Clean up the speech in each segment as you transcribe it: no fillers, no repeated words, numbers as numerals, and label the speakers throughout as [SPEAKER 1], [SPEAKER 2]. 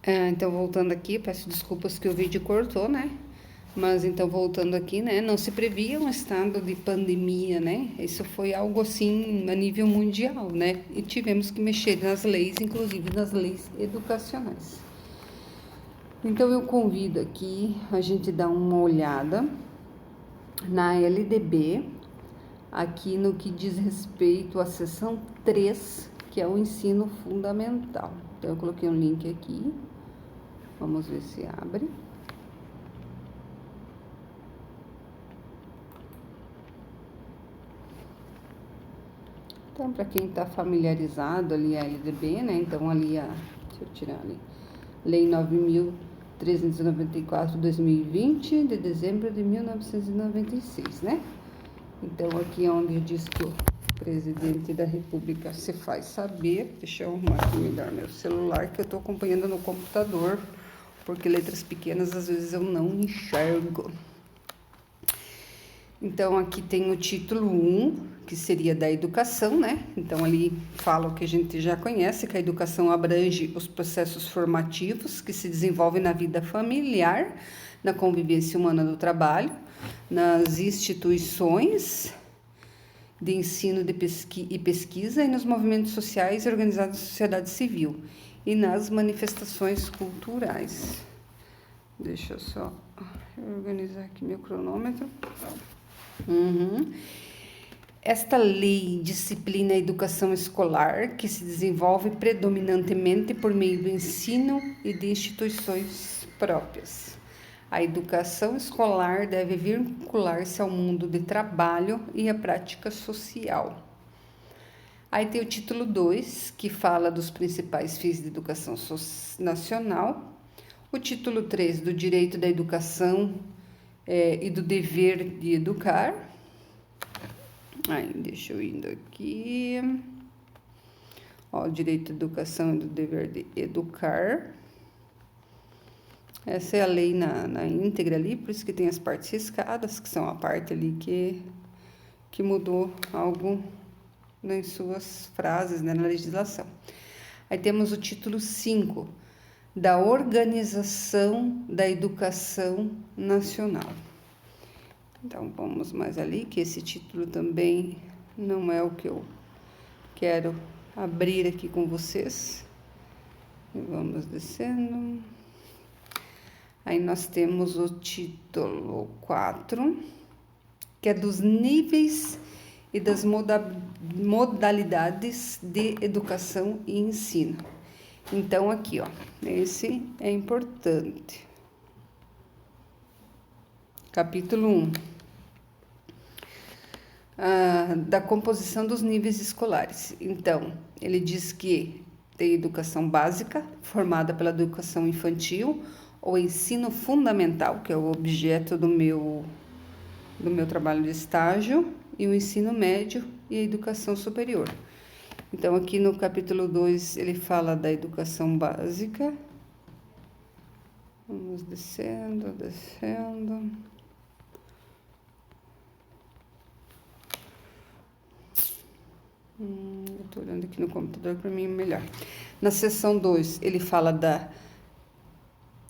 [SPEAKER 1] Então, voltando aqui, peço desculpas que o vídeo cortou, né? Mas então, voltando aqui, né? Não se previa um estado de pandemia, né? Isso foi algo assim a nível mundial, né? E tivemos que mexer nas leis, inclusive nas leis educacionais. Então, eu convido aqui a gente dar uma olhada na LDB, aqui no que diz respeito à seção 3, que é o ensino fundamental. Então, eu coloquei um link aqui. Vamos ver se abre. Então, para quem está familiarizado ali a LDB, né? Então, ali deixa eu tirar ali. Lei 9.394, 2020, de dezembro de 1996, né? Então, aqui é onde diz que o presidente da República se faz saber. Deixa eu arrumar aqui melhor meu celular, que eu estou acompanhando no computador, porque letras pequenas às vezes eu não enxergo. Então, aqui tem o título 1, que seria da educação, né? Então, ali fala o que a gente já conhece, que a educação abrange os processos formativos que se desenvolvem na vida familiar, na convivência humana do trabalho, nas instituições de ensino e pesquisa e nos movimentos sociais organizados da sociedade civil e nas manifestações culturais. Deixa eu só organizar aqui meu cronômetro. Esta lei disciplina a educação escolar, que se desenvolve predominantemente por meio do ensino e de instituições próprias. A educação escolar deve vincular-se ao mundo de trabalho e à prática social. Aí tem o título 2, que fala dos principais fins de educação nacional. O título 3, do direito da educação e do dever de educar. Aí, deixa eu indo aqui. Ó, direito de educação e do dever de educar. Essa é a lei na íntegra ali, por isso que tem as partes riscadas, que são a parte ali que mudou algo em suas frases, né, na legislação. Aí temos o título 5, da organização da educação nacional. Então, vamos mais ali, que esse título também não é o que eu quero abrir aqui com vocês. E vamos descendo. Aí nós temos o título 4, que é dos níveis e das modalidades de educação e ensino. Então, aqui, ó, esse é importante. Capítulo 1. Da composição dos níveis escolares. Então, ele diz que tem educação básica, formada pela educação infantil, o ensino fundamental, que é o objeto do meu trabalho de estágio, e o ensino médio e a educação superior. Então, aqui no capítulo 2, ele fala da educação básica. Vamos descendo. Eu tô olhando aqui no computador, para mim é melhor. Na seção 2, ele fala da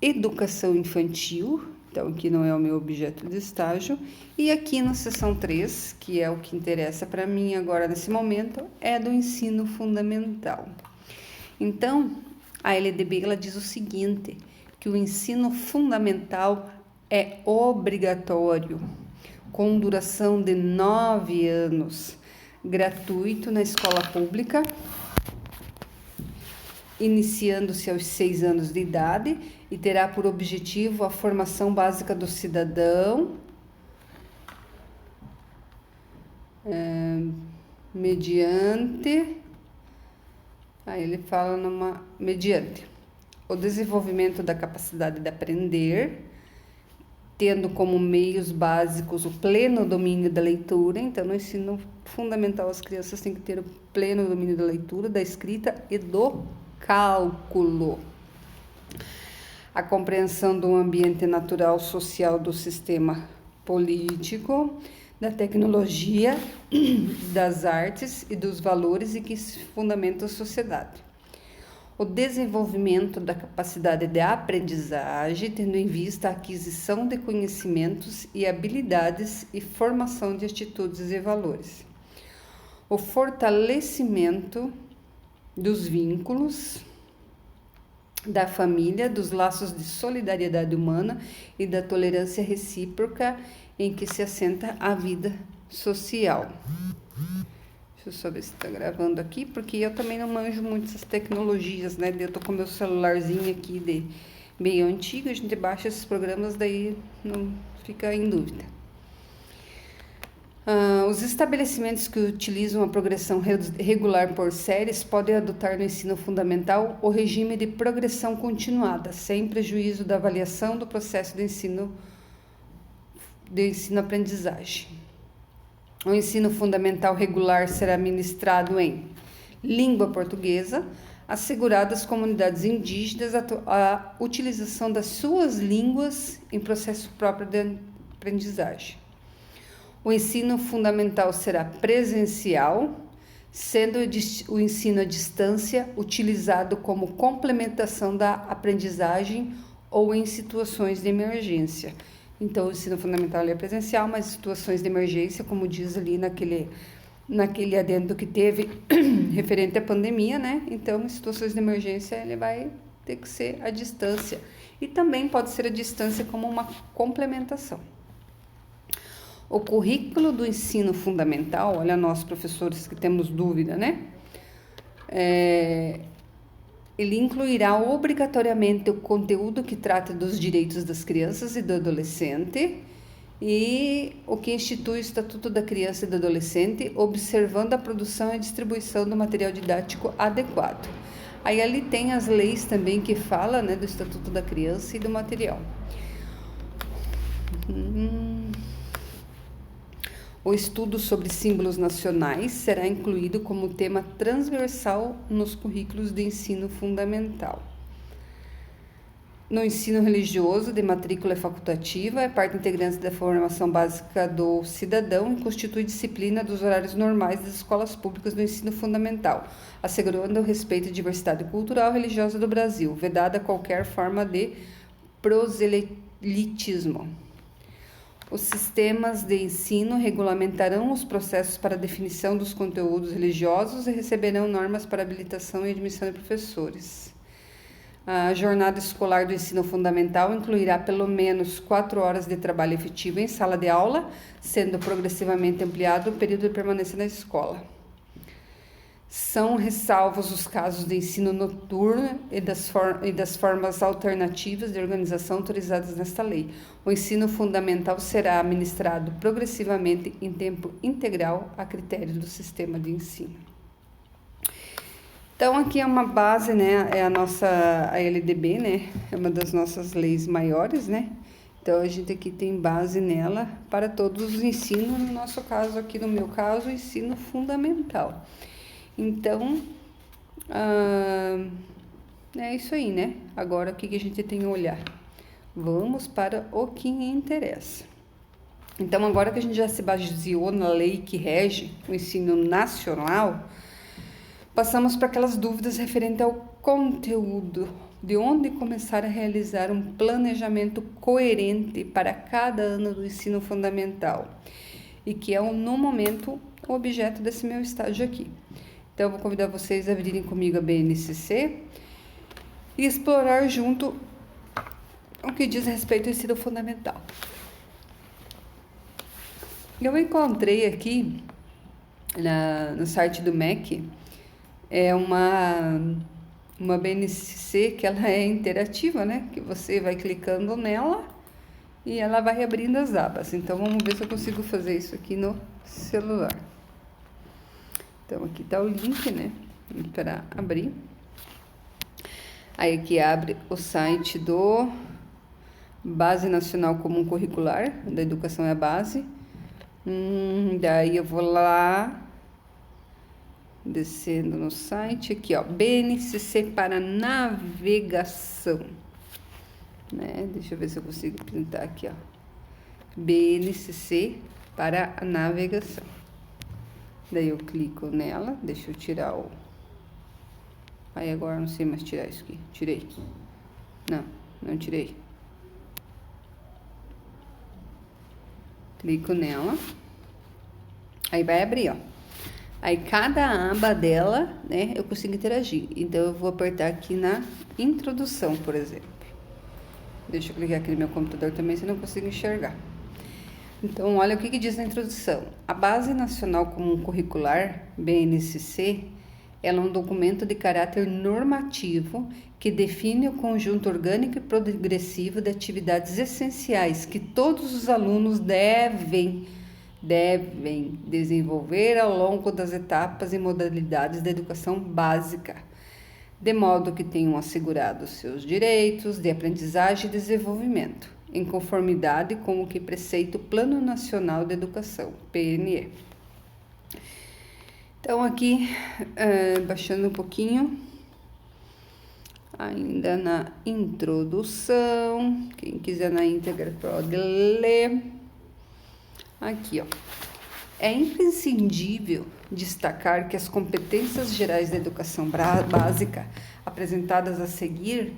[SPEAKER 1] educação infantil, então aqui não é o meu objeto de estágio, e aqui na seção 3, que é o que interessa para mim agora nesse momento, é do ensino fundamental. Então, a LDB ela diz o seguinte, que o ensino fundamental é obrigatório, com duração de 9 anos, gratuito na escola pública, iniciando-se aos 6 anos de idade e terá por objetivo a formação básica do cidadão, mediante o desenvolvimento da capacidade de aprender, tendo como meios básicos o pleno domínio da leitura. Então, no ensino fundamental, as crianças têm que ter o pleno domínio da leitura, da escrita e do cálculo. A compreensão do ambiente natural social do sistema político, da tecnologia, das artes e dos valores e que fundamentam a sociedade. o desenvolvimento da capacidade de aprendizagem, tendo em vista a aquisição de conhecimentos e habilidades e formação de atitudes e valores. O fortalecimento dos vínculos da família, dos laços de solidariedade humana e da tolerância recíproca em que se assenta a vida social. Deixa eu só ver se está gravando aqui, porque eu também não manjo muito essas tecnologias, né? Eu tô com meu celularzinho aqui meio antigo, a gente baixa esses programas, daí não fica em dúvida. Os estabelecimentos que utilizam a progressão regular por séries podem adotar no ensino fundamental o regime de progressão continuada, sem prejuízo da avaliação do processo de ensino-aprendizagem. O ensino fundamental regular será ministrado em língua portuguesa, assegurado às comunidades indígenas a utilização das suas línguas em processo próprio de aprendizagem. O ensino fundamental será presencial, sendo o ensino à distância utilizado como complementação da aprendizagem ou em situações de emergência. Então, o ensino fundamental é presencial, mas situações de emergência, como diz ali naquele adendo que teve referente à pandemia, né? Então, em situações de emergência, ele vai ter que ser à distância. E também pode ser à distância como uma complementação. O currículo do ensino fundamental, olha nós professores que temos dúvida, né? Ele incluirá obrigatoriamente o conteúdo que trata dos direitos das crianças e do adolescente e o que institui o Estatuto da Criança e do Adolescente, observando a produção e distribuição do material didático adequado. Aí ali tem as leis também que falam, né, do Estatuto da Criança e do material. O estudo sobre símbolos nacionais será incluído como tema transversal nos currículos de ensino fundamental. No ensino religioso, de matrícula facultativa, é parte integrante da formação básica do cidadão e constitui disciplina dos horários normais das escolas públicas do ensino fundamental, assegurando o respeito à diversidade cultural e religiosa do Brasil, vedada qualquer forma de proselitismo. Os sistemas de ensino regulamentarão os processos para a definição dos conteúdos religiosos e receberão normas para habilitação e admissão de professores. A jornada escolar do ensino fundamental incluirá pelo menos 4 horas de trabalho efetivo em sala de aula, sendo progressivamente ampliado o período de permanência na escola. São ressalvos os casos de ensino noturno e das formas alternativas de organização autorizadas nesta lei. O ensino fundamental será administrado progressivamente em tempo integral a critério do sistema de ensino. Então, aqui é uma base, né? É a LDB, né? É uma das nossas leis maiores, né? Então, a gente aqui tem base nela para todos os ensinos, no nosso caso, aqui no meu caso, o ensino fundamental. Então, é isso aí, né? Agora, o que a gente tem a olhar? Vamos para o que interessa. Então, agora que a gente já se baseou na lei que rege o ensino nacional, passamos para aquelas dúvidas referentes ao conteúdo, de onde começar a realizar um planejamento coerente para cada ano do ensino fundamental, e que é, no momento, o objeto desse meu estágio aqui. Então, eu vou convidar vocês a virem comigo a BNCC e explorar junto o que diz respeito ao ensino fundamental. Eu encontrei aqui no site do MEC uma BNCC que ela é interativa, né? Que você vai clicando nela e ela vai abrindo as abas. Então, vamos ver se eu consigo fazer isso aqui no celular. Então, aqui está o link, né? Para abrir. Aí, aqui abre o site do Base Nacional Comum Curricular, da Educação é a Base. Daí, eu vou lá, descendo no site, aqui, ó, BNCC para navegação. Né? Deixa eu ver se eu consigo printar aqui, ó. BNCC para a navegação. Daí eu clico nela, deixa eu tirar Aí agora não sei mais tirar isso aqui. Tirei. Não tirei. Clico nela. Aí vai abrir, ó. Aí cada aba dela, né, eu consigo interagir. Então eu vou apertar aqui na introdução, por exemplo. Deixa eu clicar aqui no meu computador também, senão eu não consigo enxergar. Então, olha o que diz na introdução. A Base Nacional Comum Curricular, BNCC, ela é um documento de caráter normativo que define o conjunto orgânico e progressivo de atividades essenciais que todos os alunos devem desenvolver ao longo das etapas e modalidades da educação básica, de modo que tenham assegurados seus direitos de aprendizagem e desenvolvimento, em conformidade com o que preceita o Plano Nacional de Educação, PNE. Então, aqui, baixando um pouquinho, ainda na introdução, quem quiser na íntegra pode ler. Aqui, ó. É imprescindível destacar que as competências gerais da educação básica apresentadas a seguir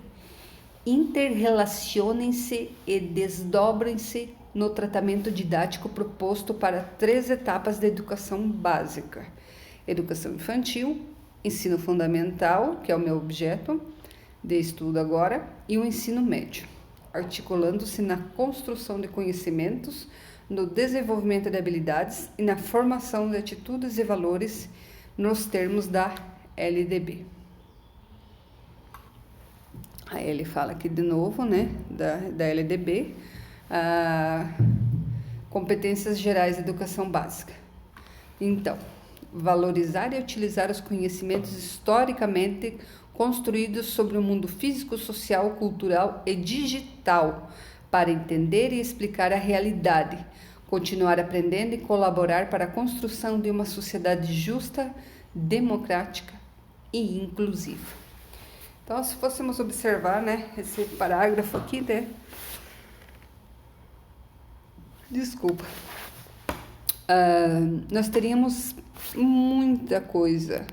[SPEAKER 1] interrelacionem-se e desdobrem-se no tratamento didático proposto para 3 etapas da educação básica: educação infantil, ensino fundamental, que é o meu objeto de estudo agora, e o ensino médio, articulando-se na construção de conhecimentos, no desenvolvimento de habilidades e na formação de atitudes e valores nos termos da LDB. Aí ele fala aqui de novo, né, da LDB, competências gerais de educação básica. Então, valorizar e utilizar os conhecimentos historicamente construídos sobre o mundo físico, social, cultural e digital para entender e explicar a realidade, continuar aprendendo e colaborar para a construção de uma sociedade justa, democrática e inclusiva. Então, se fôssemos observar, né, esse parágrafo aqui, né? Desculpa. Nós teríamos muita coisa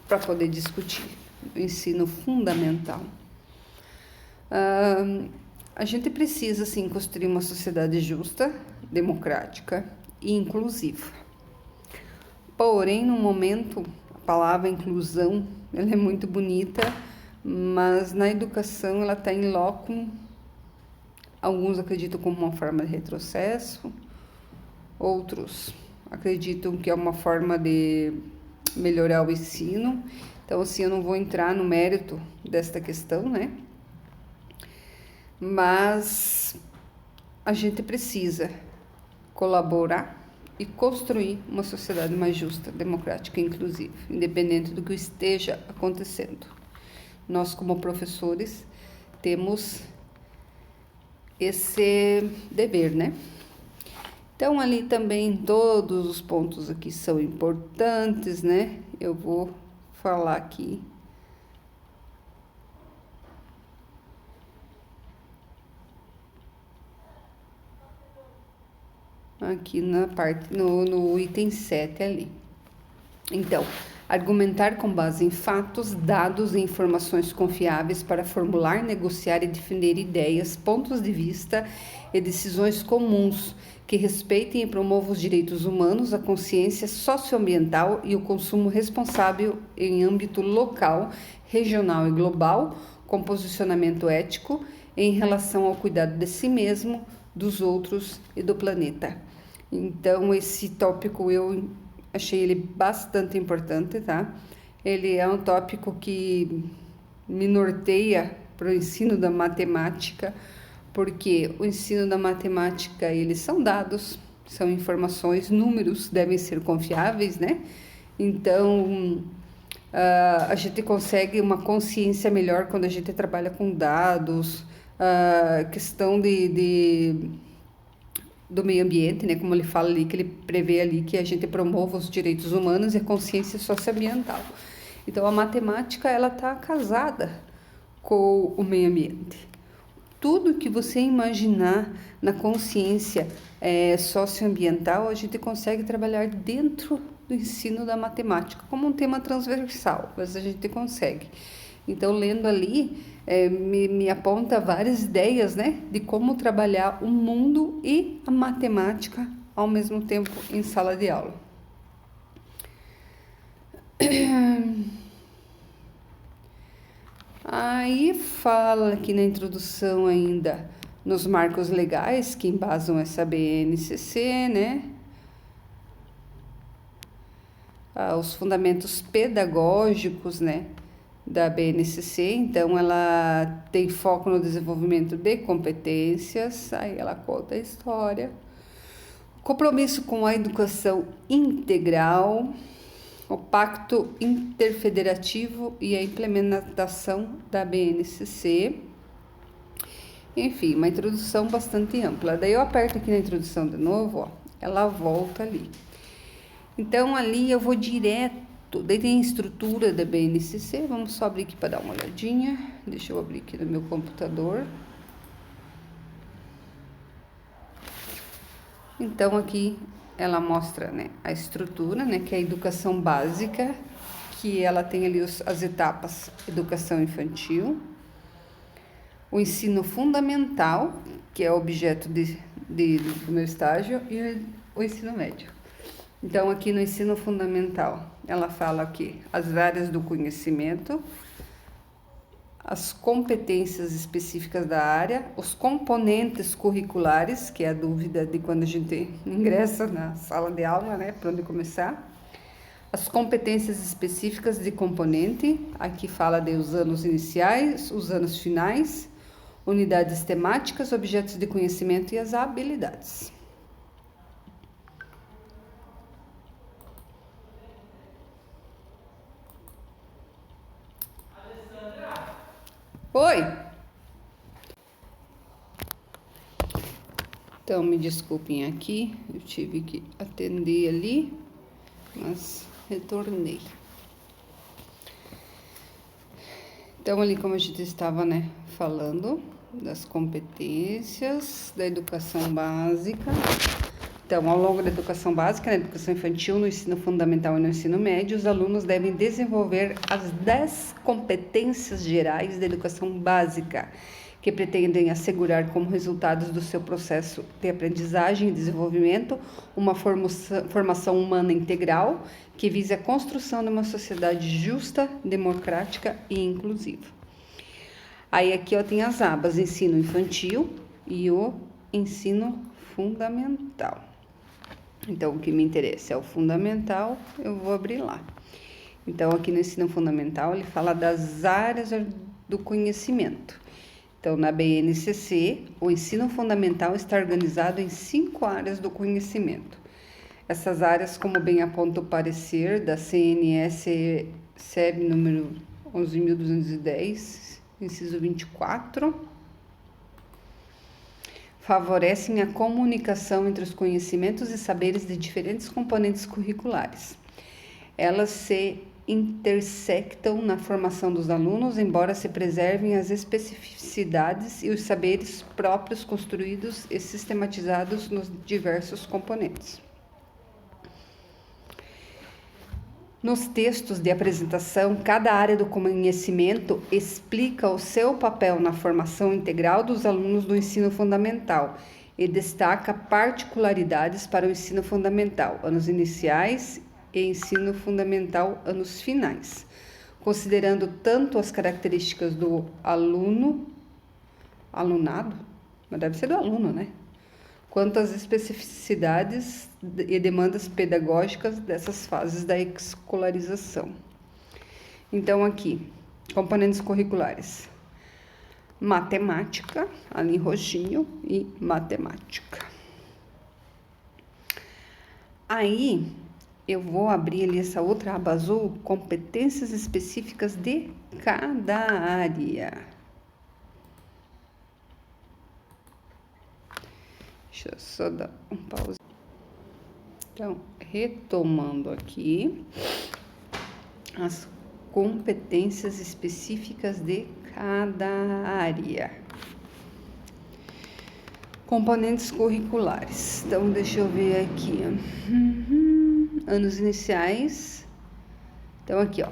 [SPEAKER 1] para poder discutir no ensino fundamental. A gente precisa, sim, construir uma sociedade justa, democrática e inclusiva. Porém, no momento, a palavra inclusão, ela é muito bonita, mas na educação ela está em loco. Alguns acreditam como uma forma de retrocesso, outros acreditam que é uma forma de melhorar o ensino. Então, assim, eu não vou entrar no mérito desta questão, né? Mas a gente precisa colaborar e construir uma sociedade mais justa, democrática e inclusiva, independente do que esteja acontecendo. Nós, como professores, temos esse dever, né? Então, ali também todos os pontos aqui são importantes, né? Eu vou falar aqui. Aqui na parte, no item 7 ali. Então, argumentar com base em fatos, dados e informações confiáveis para formular, negociar e defender ideias, pontos de vista e decisões comuns que respeitem e promovam os direitos humanos, a consciência socioambiental e o consumo responsável em âmbito local, regional e global, com posicionamento ético em relação ao cuidado de si mesmo, dos outros e do planeta. Então, esse tópico eu achei ele bastante importante, tá? Ele é um tópico que me norteia para o ensino da matemática, porque o ensino da matemática, eles são dados, são informações, números devem ser confiáveis, né? Então, a gente consegue uma consciência melhor quando a gente trabalha com dados, questão do meio ambiente, né? Como ele fala ali, que ele prevê ali que a gente promova os direitos humanos e a consciência socioambiental. Então, a matemática, ela está casada com o meio ambiente. Tudo que você imaginar na consciência socioambiental, a gente consegue trabalhar dentro do ensino da matemática, como um tema transversal, mas a gente consegue. Então, lendo ali, me aponta várias ideias, né, de como trabalhar o mundo e a matemática ao mesmo tempo em sala de aula. Aí fala aqui na introdução ainda nos marcos legais que embasam essa BNCC, né? Os fundamentos pedagógicos, né, da BNCC. Então, ela tem foco no desenvolvimento de competências, aí ela conta a história, compromisso com a educação integral, o pacto interfederativo e a implementação da BNCC. Enfim, uma introdução bastante ampla. Daí eu aperto aqui na introdução de novo, ó, ela volta ali. Então, ali eu vou direto, daí tem a estrutura da BNCC, vamos só abrir aqui para dar uma olhadinha. Deixa eu abrir aqui no meu computador. Então, aqui ela mostra, né, a estrutura, né, que é a educação básica, que ela tem ali as etapas: educação infantil, o ensino fundamental, que é objeto do meu estágio, e o ensino médio. Então, aqui no ensino fundamental, ela fala aqui as áreas do conhecimento, as competências específicas da área, os componentes curriculares, que é a dúvida de quando a gente ingressa na sala de aula, né, para onde começar. As competências específicas de componente, aqui fala de os anos iniciais, os anos finais, unidades temáticas, objetos de conhecimento e as habilidades. Oi! Então, me desculpem aqui, eu tive que atender ali, mas retornei. Então, ali como a gente estava, né, falando das competências da educação básica. Então, ao longo da educação básica, na educação infantil, no ensino fundamental e no ensino médio, os alunos devem desenvolver as 10 competências gerais da educação básica, que pretendem assegurar como resultados do seu processo de aprendizagem e desenvolvimento uma formação humana integral que vise a construção de uma sociedade justa, democrática e inclusiva. Aí aqui ó, tem as abas ensino infantil e o ensino fundamental. Então, o que me interessa é o fundamental, eu vou abrir lá. Então, aqui no ensino fundamental, ele fala das áreas do conhecimento. Então, na BNCC, o ensino fundamental está organizado em 5 áreas do conhecimento. Essas áreas, como bem aponta o parecer da CNS-SEB número 11.210, inciso 24, favorecem a comunicação entre os conhecimentos e saberes de diferentes componentes curriculares. Elas se intersectam na formação dos alunos, embora se preservem as especificidades e os saberes próprios construídos e sistematizados nos diversos componentes. Nos textos de apresentação, cada área do conhecimento explica o seu papel na formação integral dos alunos do ensino fundamental e destaca particularidades para o ensino fundamental, anos iniciais e ensino fundamental, anos finais, considerando tanto as características do alunado, mas deve ser do aluno, né? Quanto às especificidades e demandas pedagógicas dessas fases da escolarização. Então, aqui, componentes curriculares: matemática, ali em roxinho, e matemática. Aí, eu vou abrir ali essa outra aba azul, competências específicas de cada área. Deixa eu só dar um pause. Então, retomando aqui, as competências específicas de cada área. Componentes curriculares. Então, deixa eu ver aqui. Anos iniciais. Então, aqui, ó.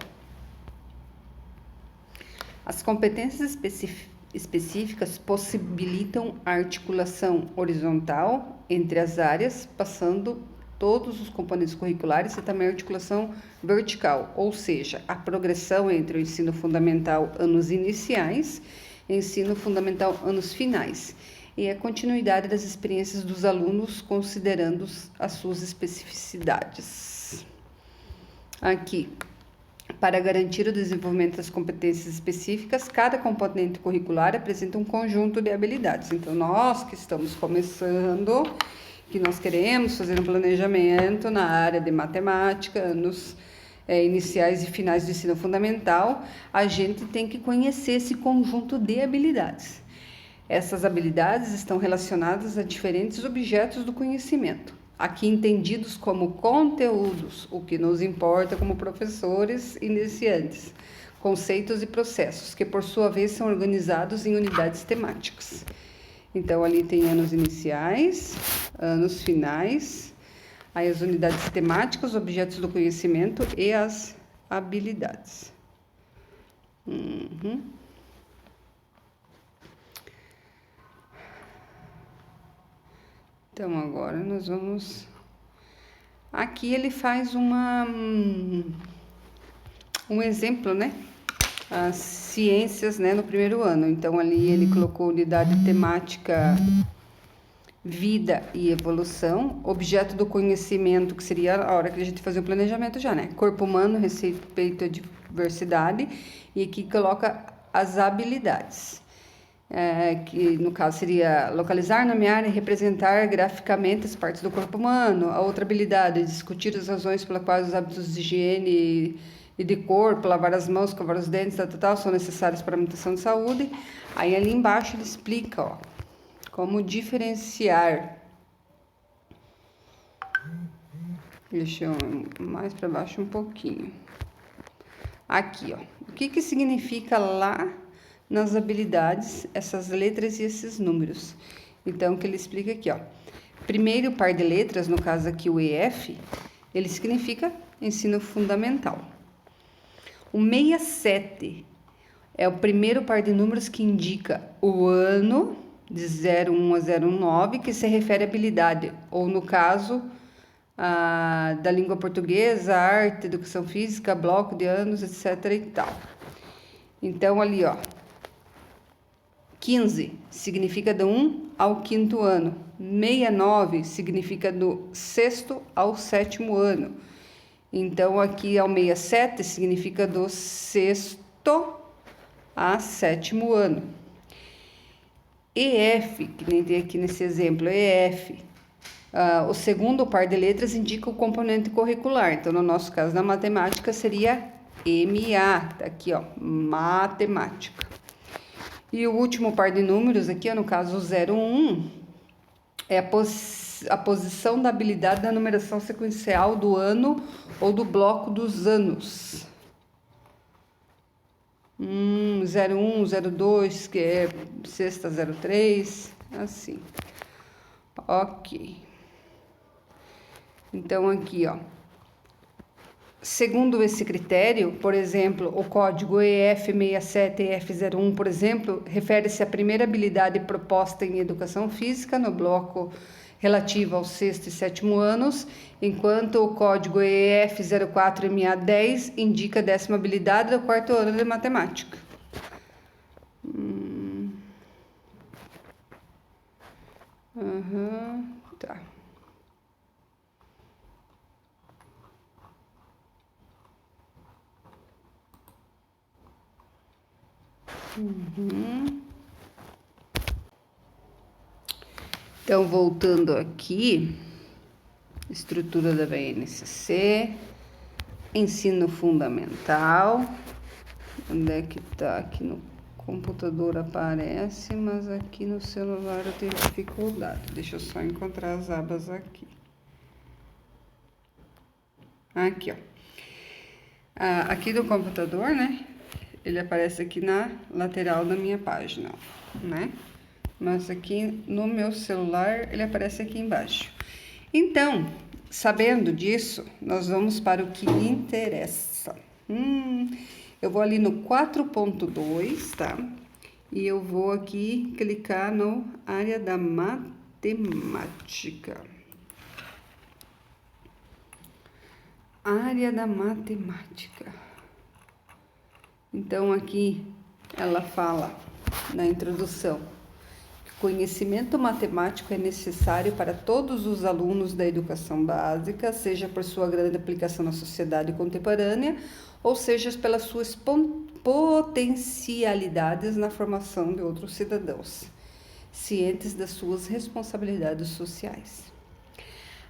[SPEAKER 1] As competências específicas possibilitam a articulação horizontal entre as áreas, passando todos os componentes curriculares, e também a articulação vertical, ou seja, a progressão entre o ensino fundamental anos iniciais e ensino fundamental anos finais, e a continuidade das experiências dos alunos, considerando as suas especificidades. Aqui, para garantir o desenvolvimento das competências específicas, cada componente curricular apresenta um conjunto de habilidades. Então, nós que estamos começando, que nós queremos fazer um planejamento na área de matemática, anos iniciais e finais do ensino fundamental, a gente tem que conhecer esse conjunto de habilidades. Essas habilidades estão relacionadas a diferentes objetos do conhecimento, aqui entendidos como conteúdos, o que nos importa como professores iniciantes, conceitos e processos, que por sua vez são organizados em unidades temáticas. Então, ali tem anos iniciais, anos finais, aí as unidades temáticas, objetos do conhecimento e as habilidades. Então, agora nós vamos... Aqui ele faz um exemplo, né? As ciências, né, no primeiro ano. Então, ali ele colocou unidade temática vida e evolução, objeto do conhecimento, que seria a hora que a gente fazia o planejamento já, né? Corpo humano, respeito à diversidade, e aqui coloca as habilidades. Que no caso seria localizar, nomear e representar graficamente as partes do corpo humano. A outra habilidade é discutir as razões pelas quais os hábitos de higiene e de corpo, lavar as mãos, escovar os dentes, tal, são necessários para a manutenção de saúde. Aí ali embaixo ele explica, ó, como diferenciar. Deixa eu mais para baixo um pouquinho. Aqui, ó, o que significa lá nas habilidades, essas letras e esses números. Então, que ele explica aqui, ó. Primeiro par de letras, no caso aqui o EF, ele significa ensino fundamental. O 67 é o primeiro par de números que indica o ano de 01 a 09, que se refere à habilidade, ou no caso da língua portuguesa, arte, educação física, bloco de anos, etc. e tal. Então, ali, ó, 15 significa do 1 ao 5º ano. 69 significa do 6º ao 7º ano. Então, aqui ao 67 significa do 6º a 7º ano. EF, que nem tem aqui nesse exemplo, EF, o segundo par de letras indica o componente curricular. Então, no nosso caso, na matemática, seria MA, tá aqui, ó, matemática. E o último par de números aqui, ó, no caso o 01, é a posição da habilidade da numeração sequencial do ano ou do bloco dos anos. 01, 02, que é sexta, 03, assim. Ok. Então, aqui, ó. Segundo esse critério, por exemplo, o código EF67 e EF01, por exemplo, refere-se à primeira habilidade proposta em educação física no bloco relativo aos 6º e 7º anos, enquanto o código EF04MA10 indica a 10ª habilidade do 4º ano de matemática. Tá. Então, voltando aqui, estrutura da BNCC, ensino fundamental, onde é que tá? Aqui no computador aparece, mas aqui no celular eu tenho dificuldade. Deixa eu só encontrar as abas aqui. Aqui, ó. Aqui do computador, né? Ele aparece aqui na lateral da minha página, né? Mas aqui no meu celular ele aparece aqui embaixo. Então, sabendo disso, nós vamos para o que interessa. Eu vou ali no 4.2, tá? E eu vou aqui clicar no área da matemática. Área da matemática. Então, aqui ela fala na introdução: conhecimento matemático é necessário para todos os alunos da educação básica, seja por sua grande aplicação na sociedade contemporânea, ou seja pelas suas potencialidades na formação de outros cidadãos, cientes das suas responsabilidades sociais.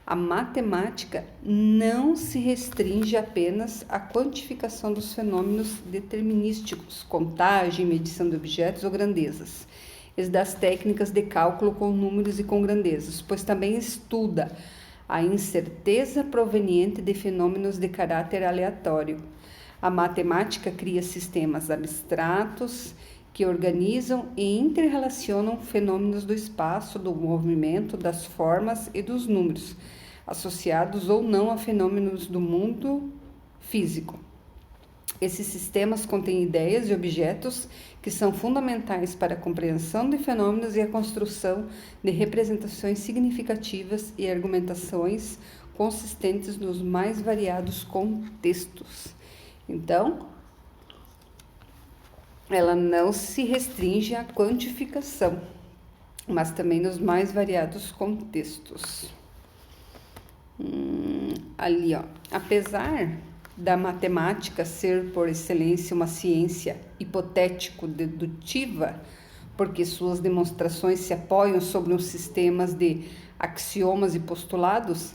[SPEAKER 1] A matemática não se restringe apenas à quantificação dos fenômenos determinísticos, contagem, medição de objetos ou grandezas, e das técnicas de cálculo com números e com grandezas, pois também estuda a incerteza proveniente de fenômenos de caráter aleatório. A matemática cria sistemas abstratos que organizam e interrelacionam fenômenos do espaço, do movimento, das formas e dos números, associados ou não a fenômenos do mundo físico. Esses sistemas contêm ideias e objetos que são fundamentais para a compreensão de fenômenos e a construção de representações significativas e argumentações consistentes nos mais variados contextos. Então, ela não se restringe à quantificação, mas também nos mais variados contextos. Ali, ó, apesar da matemática ser por excelência uma ciência hipotético-dedutiva, porque suas demonstrações se apoiam sobre uns sistemas de axiomas e postulados,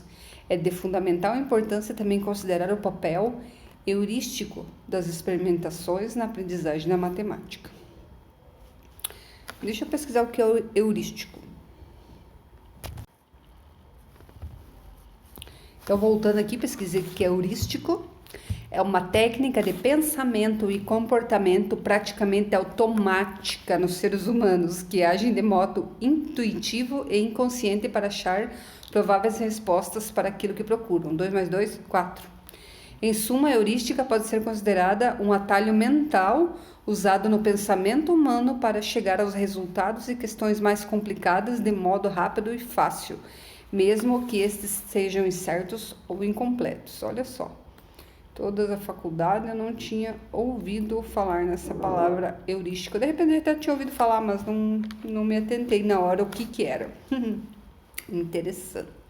[SPEAKER 1] é de fundamental importância também considerar o papel heurístico das experimentações na aprendizagem da matemática. Deixa eu pesquisar o que é o heurístico. Então, voltando aqui, pesquisei o que é heurístico. É uma técnica de pensamento e comportamento praticamente automática nos seres humanos, que agem de modo intuitivo e inconsciente para achar prováveis respostas para aquilo que procuram. 2 mais 2, 4. Em suma, a heurística pode ser considerada um atalho mental usado no pensamento humano para chegar aos resultados e questões mais complicadas de modo rápido e fácil, mesmo que estes sejam incertos ou incompletos. Olha só, toda a faculdade eu não tinha ouvido falar nessa palavra heurística. De repente eu até tinha ouvido falar, mas não me atentei na hora o que era. Interessante.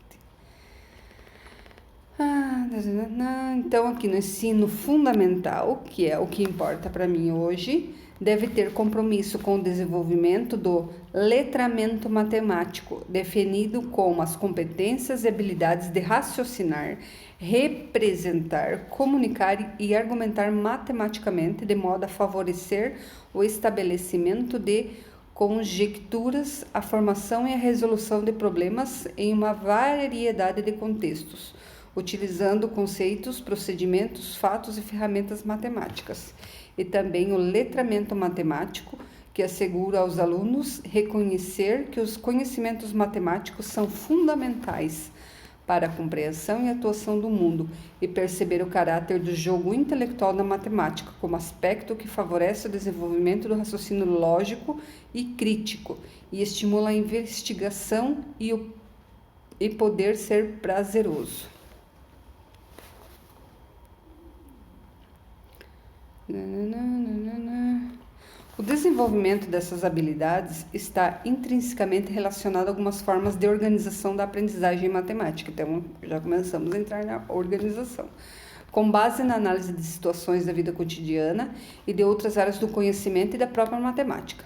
[SPEAKER 1] Então, aqui no ensino fundamental, que é o que importa para mim hoje, deve ter compromisso com o desenvolvimento do letramento matemático, definido como as competências e habilidades de raciocinar, representar, comunicar e argumentar matematicamente, de modo a favorecer o estabelecimento de conjecturas, a formação e a resolução de problemas em uma variedade de contextos, utilizando conceitos, procedimentos, fatos e ferramentas matemáticas, e também o letramento matemático, que assegura aos alunos reconhecer que os conhecimentos matemáticos são fundamentais para a compreensão e atuação do mundo e perceber o caráter do jogo intelectual da matemática como aspecto que favorece o desenvolvimento do raciocínio lógico e crítico e estimula a investigação e poder ser prazeroso. O desenvolvimento dessas habilidades está intrinsecamente relacionado a algumas formas de organização da aprendizagem em matemática. Então, já começamos a entrar na organização. Com base na análise de situações da vida cotidiana e de outras áreas do conhecimento e da própria matemática.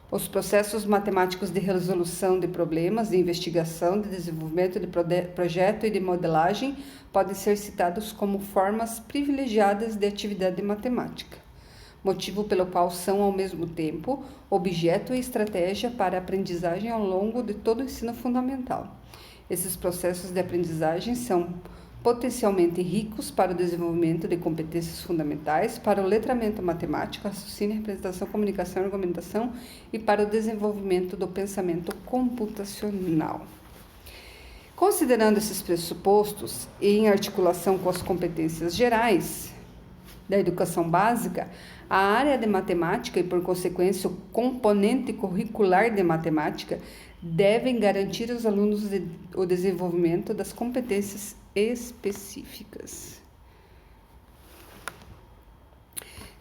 [SPEAKER 1] Os processos matemáticos de resolução de problemas, de investigação, de desenvolvimento de projeto e de modelagem podem ser citados como formas privilegiadas de atividade matemática, motivo pelo qual são, ao mesmo tempo, objeto e estratégia para a aprendizagem ao longo de todo o ensino fundamental. Esses processos de aprendizagem são potencialmente ricos para o desenvolvimento de competências fundamentais, para o letramento matemático, raciocínio, representação, comunicação e argumentação e para o desenvolvimento do pensamento computacional. Considerando esses pressupostos e em articulação com as competências gerais da educação básica, a área de matemática e, por consequência, o componente curricular de matemática devem garantir aos alunos o desenvolvimento das competências específicas.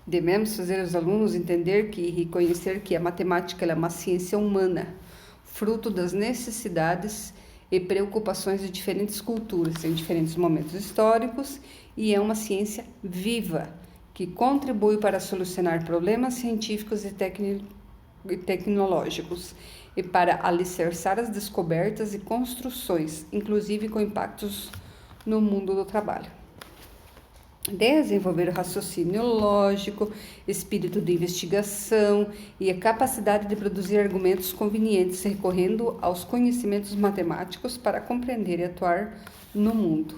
[SPEAKER 1] Devemos fazer os alunos entender e reconhecer que a matemática é uma ciência humana, fruto das necessidades e preocupações de diferentes culturas, em diferentes momentos históricos, e é uma ciência viva, que contribui para solucionar problemas científicos e tecnológicos, e para alicerçar as descobertas e construções, inclusive com impactos no mundo do trabalho. Desenvolver o raciocínio lógico, espírito de investigação e a capacidade de produzir argumentos convenientes recorrendo aos conhecimentos matemáticos para compreender e atuar no mundo.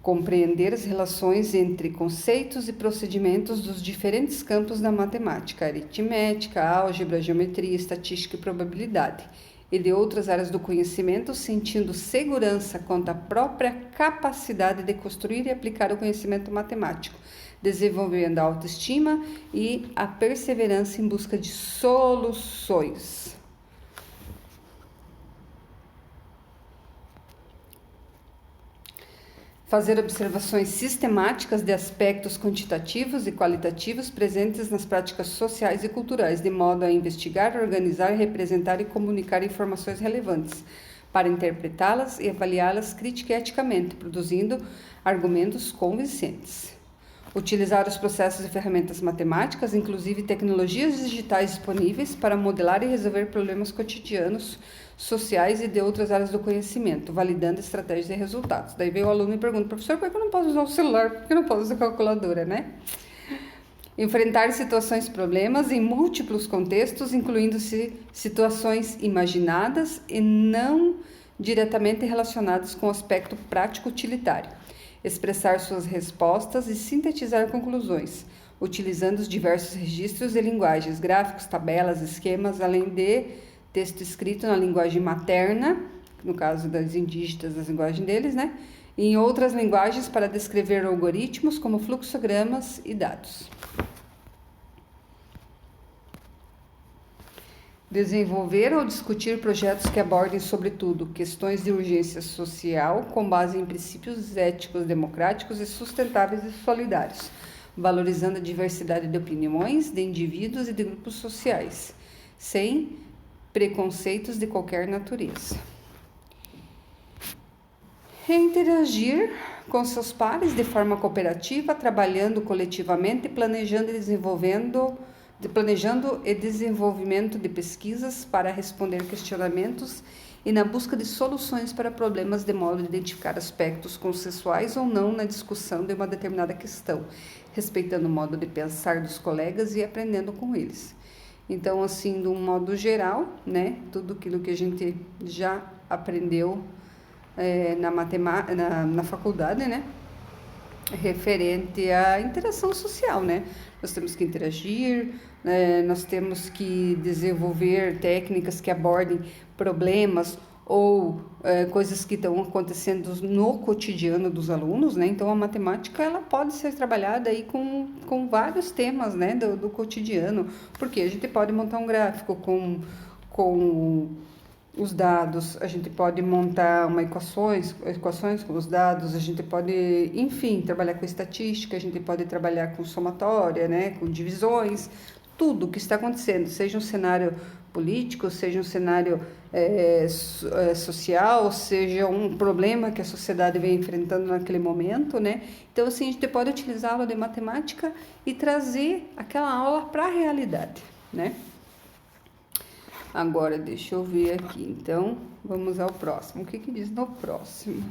[SPEAKER 1] Compreender as relações entre conceitos e procedimentos dos diferentes campos da matemática, aritmética, álgebra, geometria, estatística e probabilidade, e de outras áreas do conhecimento, sentindo segurança quanto à própria capacidade de construir e aplicar o conhecimento matemático, desenvolvendo a autoestima e a perseverança em busca de soluções. Fazer observações sistemáticas de aspectos quantitativos e qualitativos presentes nas práticas sociais e culturais, de modo a investigar, organizar, representar e comunicar informações relevantes, para interpretá-las e avaliá-las crítica e eticamente, produzindo argumentos convincentes. Utilizar os processos e ferramentas matemáticas, inclusive tecnologias digitais disponíveis, para modelar e resolver problemas cotidianos, sociais e de outras áreas do conhecimento, validando estratégias e resultados. Daí veio o aluno e pergunta: professor, por que eu não posso usar o celular? Por que eu não posso usar a calculadora, né? Enfrentar situações e problemas em múltiplos contextos, incluindo-se situações imaginadas e não diretamente relacionadas com o aspecto prático utilitário. Expressar suas respostas e sintetizar conclusões, utilizando os diversos registros e linguagens, gráficos, tabelas, esquemas, além de texto escrito na linguagem materna, no caso das indígenas, das linguagens deles, né? E em outras linguagens para descrever algoritmos como fluxogramas e dados. Desenvolver ou discutir projetos que abordem, sobretudo, questões de urgência social com base em princípios éticos, democráticos e sustentáveis e solidários, valorizando a diversidade de opiniões, de indivíduos e de grupos sociais, sem preconceitos de qualquer natureza. Interagir com seus pares de forma cooperativa, trabalhando coletivamente, planejando e desenvolvimento de pesquisas para responder questionamentos e na busca de soluções para problemas, de modo a identificar aspectos consensuais ou não na discussão de uma determinada questão, respeitando o modo de pensar dos colegas e aprendendo com eles. Então, assim, de um modo geral, né, tudo aquilo que a gente já aprendeu na faculdade, né, referente à interação social, né? Nós temos que interagir, nós temos que desenvolver técnicas que abordem problemas ou coisas que estão acontecendo no cotidiano dos alunos, né? Então, a matemática, ela pode ser trabalhada aí com vários temas, né, do cotidiano, porque a gente pode montar um gráfico com os dados, a gente pode montar equações com os dados, a gente pode, enfim, trabalhar com estatística, a gente pode trabalhar com somatória, né, com divisões, tudo que está acontecendo, seja um cenário político, seja um cenário social, seja um problema que a sociedade vem enfrentando naquele momento, né? Então, assim, a gente pode utilizar a aula de matemática e trazer aquela aula para a realidade, né? Agora, deixa eu ver aqui. Então, vamos ao próximo. O que diz no próximo?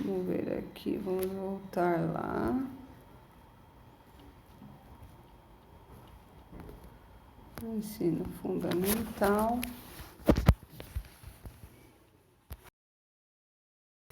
[SPEAKER 1] Vamos ver aqui. Vamos voltar lá. Ensino fundamental.